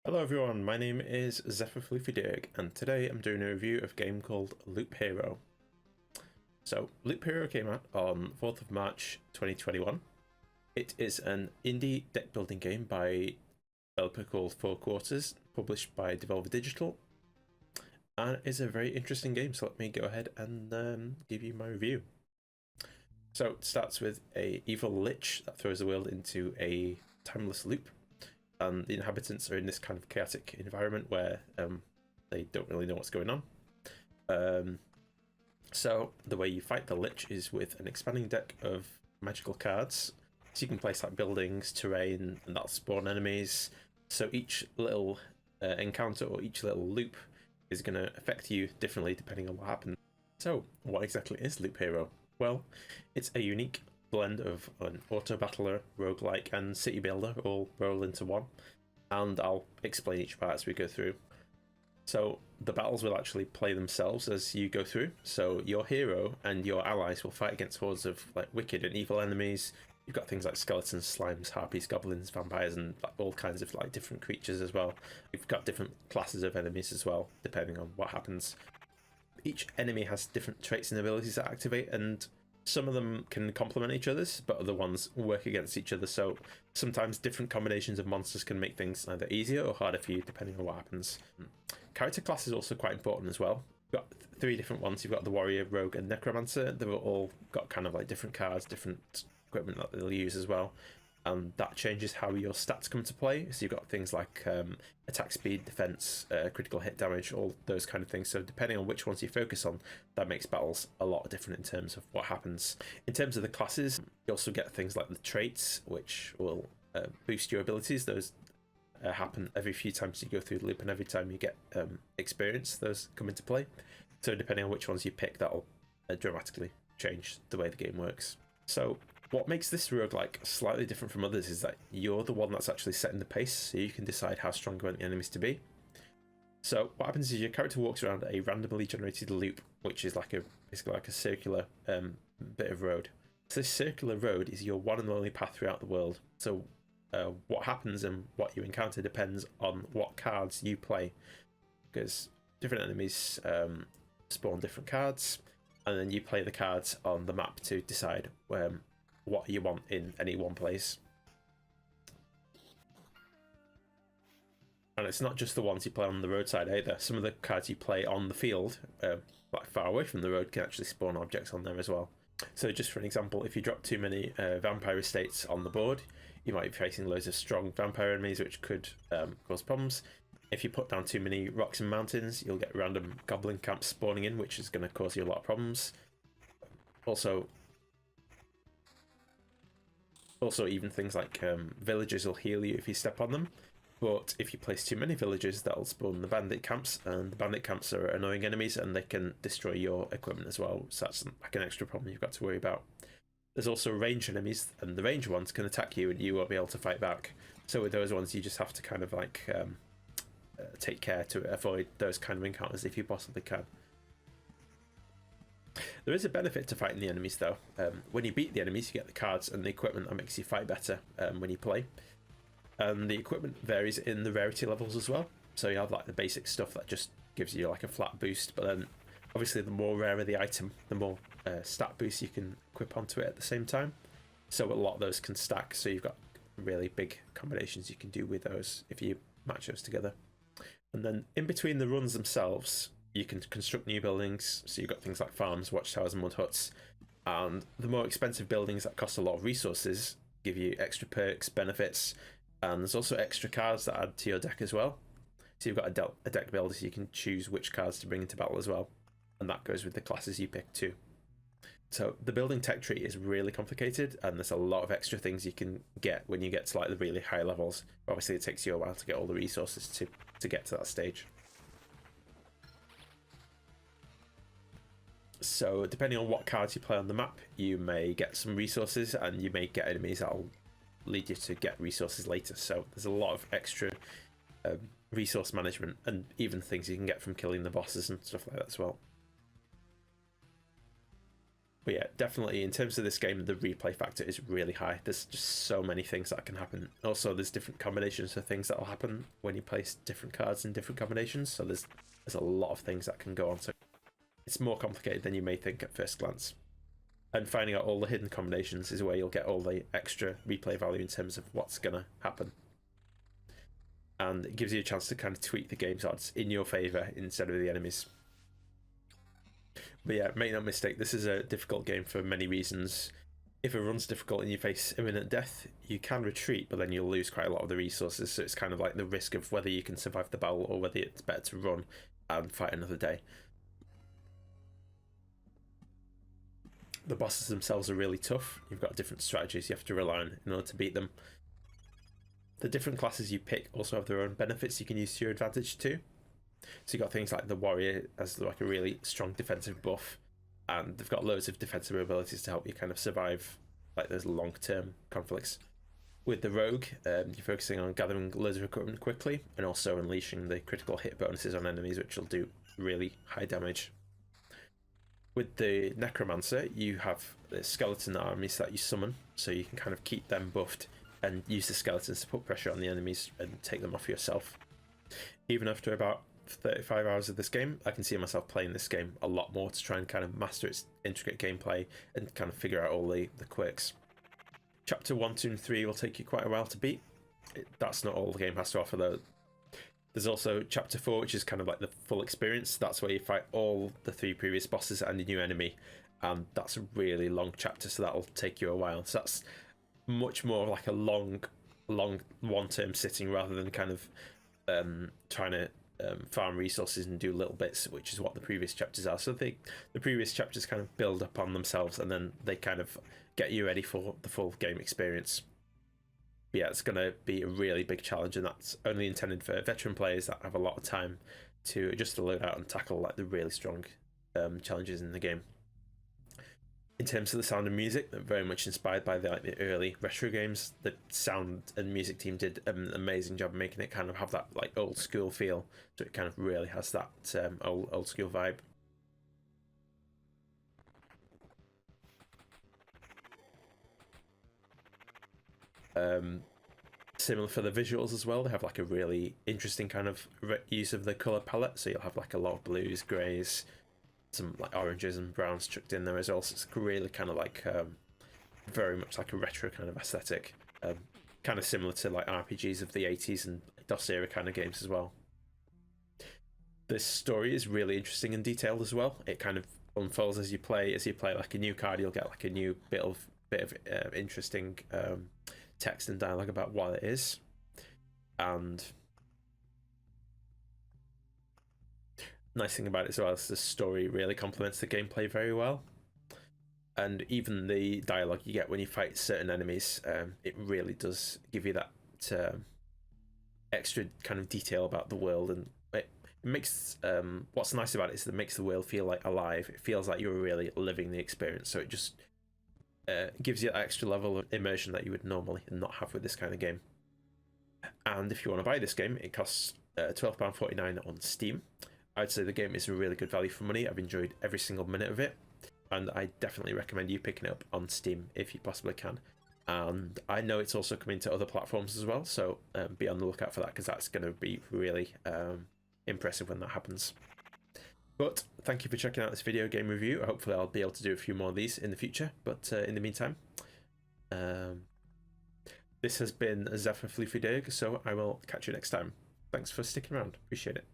Hello everyone, my name is Zephyr and today I'm doing a review of a game called Loop Hero. So, Loop Hero came out on 4th of March 2021. It is an indie deck building game by a developer called Four Quarters, published by Devolver Digital, and it's a very interesting game, so let me go ahead and give you my review. So, it starts with a evil lich that throws the world into a timeless loop, and the inhabitants are in this kind of chaotic environment where they don't really know what's going on. So the way you fight the Lich is with an expanding deck of magical cards. So you can place like buildings, terrain, and that'll spawn enemies. So each little encounter or each little loop is going to affect you differently depending on what happens. So what exactly is Loop Hero? Well, it's a unique blend of an auto battler, roguelike, and city builder all rolled into one, and I'll explain each part as we go through. So the battles will actually play themselves as you go through. So your hero and your allies will fight against hordes of like wicked and evil enemies. You've got things like skeletons, slimes, harpies, goblins, vampires, and like, all kinds of like different creatures as well. You've got different classes of enemies as well, depending on what happens. Each enemy has different traits and abilities that activate, and some of them can complement each other's, but other ones work against each other. So sometimes different combinations of monsters can make things either easier or harder for you, depending on what happens. Character class is also quite important as well. You've got three different ones. You've got the warrior, rogue, and necromancer. They've all got kind of like different cards, different equipment that they'll use as well. And that changes how your stats come to play. So you've got things like attack speed, defense, critical hit damage, all those kind of things. So depending on which ones you focus on, that makes battles a lot different in terms of what happens. In terms of the classes, you also get things like the traits, which will boost your abilities. Those happen every few times you go through the loop, and every time you get experience, those come into play. So depending on which ones you pick, that'll dramatically change the way the game works. So what makes this roguelike slightly different from others is that you're the one that's actually setting the pace, so you can decide how strong you want the enemies to be. So what happens is your character walks around a randomly generated loop, which is like basically like a circular bit of road. So this circular road is your one and only path throughout the world. So what happens and what you encounter depends on what cards you play, because different enemies spawn different cards, and then you play the cards on the map to decide what you want in any one place. And it's not just the ones you play on the roadside either. Some of the cards you play on the field, like far away from the road, can actually spawn objects on there as well. So just for an example, if you drop too many vampire estates on the board, you might be facing loads of strong vampire enemies, which could cause problems. If you put down too many rocks and mountains, you'll get random goblin camps spawning in, which is going to cause you a lot of problems. Also, even things like villagers will heal you if you step on them, but if you place too many villagers, that'll spawn the bandit camps, and the bandit camps are annoying enemies, and they can destroy your equipment as well, so that's like an extra problem you've got to worry about. There's also ranged enemies, and the ranged ones can attack you, and you won't be able to fight back. So with those ones, you just have to kind of like take care to avoid those kind of encounters if you possibly can. There is a benefit to fighting the enemies though. When you beat the enemies, you get the cards and the equipment that makes you fight better when you play. And the equipment varies in the rarity levels as well. So you have like the basic stuff that just gives you like a flat boost, but then obviously the more rarer the item, the more stat boost you can equip onto it at the same time. So a lot of those can stack, so you've got really big combinations you can do with those if you match those together. And then in between the runs themselves, you can construct new buildings. So you've got things like farms, watchtowers, and mud huts. And the more expensive buildings that cost a lot of resources give you extra perks, benefits, and there's also extra cards that add to your deck as well. So you've got a deck builder, so you can choose which cards to bring into battle as well. And that goes with the classes you pick too. So the building tech tree is really complicated, and there's a lot of extra things you can get when you get to like the really high levels. Obviously it takes you a while to get all the resources to get to that stage. So depending on what cards you play on the map, you may get some resources, and you may get enemies that'll lead you to get resources later. So there's a lot of extra resource management, and even things you can get from killing the bosses and stuff like that as well. But yeah, definitely in terms of this game, the replay factor is really high. There's just so many things that can happen. Also, there's different combinations of things that will happen when you place different cards in different combinations. So there's a lot of things that can go on. So it's more complicated than you may think at first glance. And finding out all the hidden combinations is where you'll get all the extra replay value in terms of what's going to happen. And it gives you a chance to kind of tweak the game's odds in your favour instead of the enemy's. But yeah, make no mistake, this is a difficult game for many reasons. If it runs difficult and you face imminent death, you can retreat, but then you'll lose quite a lot of the resources. So it's kind of like the risk of whether you can survive the battle or whether it's better to run and fight another day. The bosses themselves are really tough. You've got different strategies you have to rely on in order to beat them. The different classes you pick also have their own benefits you can use to your advantage too. So you've got things like the warrior as like a really strong defensive buff, and they've got loads of defensive abilities to help you kind of survive like those long-term conflicts. With the rogue, you're focusing on gathering loads of equipment quickly and also unleashing the critical hit bonuses on enemies, which will do really high damage. With the necromancer, you have the skeleton armies that you summon, so you can kind of keep them buffed and use the skeletons to put pressure on the enemies and take them off yourself. Even after about 35 hours of this game, I can see myself playing this game a lot more to try and kind of master its intricate gameplay and kind of figure out all the quirks. Chapter 1, 2, and 3 will take you quite a while to beat. That's not all the game has to offer though. There's also Chapter 4, which is kind of like the full experience. That's where you fight all the 3 previous bosses and a new enemy, and that's a really long chapter, so that'll take you a while. So that's much more like a long one-term sitting rather than kind of trying to farm resources and do little bits, which is what the previous chapters are. So the previous chapters kind of build upon themselves, and then they kind of get you ready for the full game experience. But yeah, it's going to be a really big challenge, and that's only intended for veteran players that have a lot of time to adjust the loadout and tackle like the really strong challenges in the game. In terms of the sound and music, they're very much inspired by the early retro games. The sound and music team did an amazing job making it kind of have that like old school feel, so it kind of really has that old school vibe. Similar for the visuals as well. They have like a really interesting kind of use of the color palette, so you'll have like a lot of blues, greys, some like oranges and browns chucked in there as well. So it's really kind of like very much like a retro kind of aesthetic, kind of similar to like RPGs of the 80s and DOS era kind of games as well. This story is really interesting and detailed as well. It kind of unfolds as you play. As you play like a new card, you'll get like a new bit of interesting text and dialogue about what it is. And nice thing about it as well is the story really complements the gameplay very well, and even the dialogue you get when you fight certain enemies, it really does give you that extra kind of detail about the world, and it makes what's nice about it is that it makes the world feel like alive. It feels like you're really living the experience, so it just gives you that extra level of immersion that you would normally not have with this kind of game. And if you want to buy this game, it costs £12.49 on Steam. I'd say the game is a really good value for money. I've enjoyed every single minute of it, and I definitely recommend you picking it up on Steam if you possibly can. And I know it's also coming to other platforms as well, so be on the lookout for that, because that's going to be really impressive when that happens. But thank you for checking out this video game review. Hopefully I'll be able to do a few more of these in the future, but in the meantime, this has been Zephyr, so I will catch you next time. Thanks for sticking around. Appreciate it.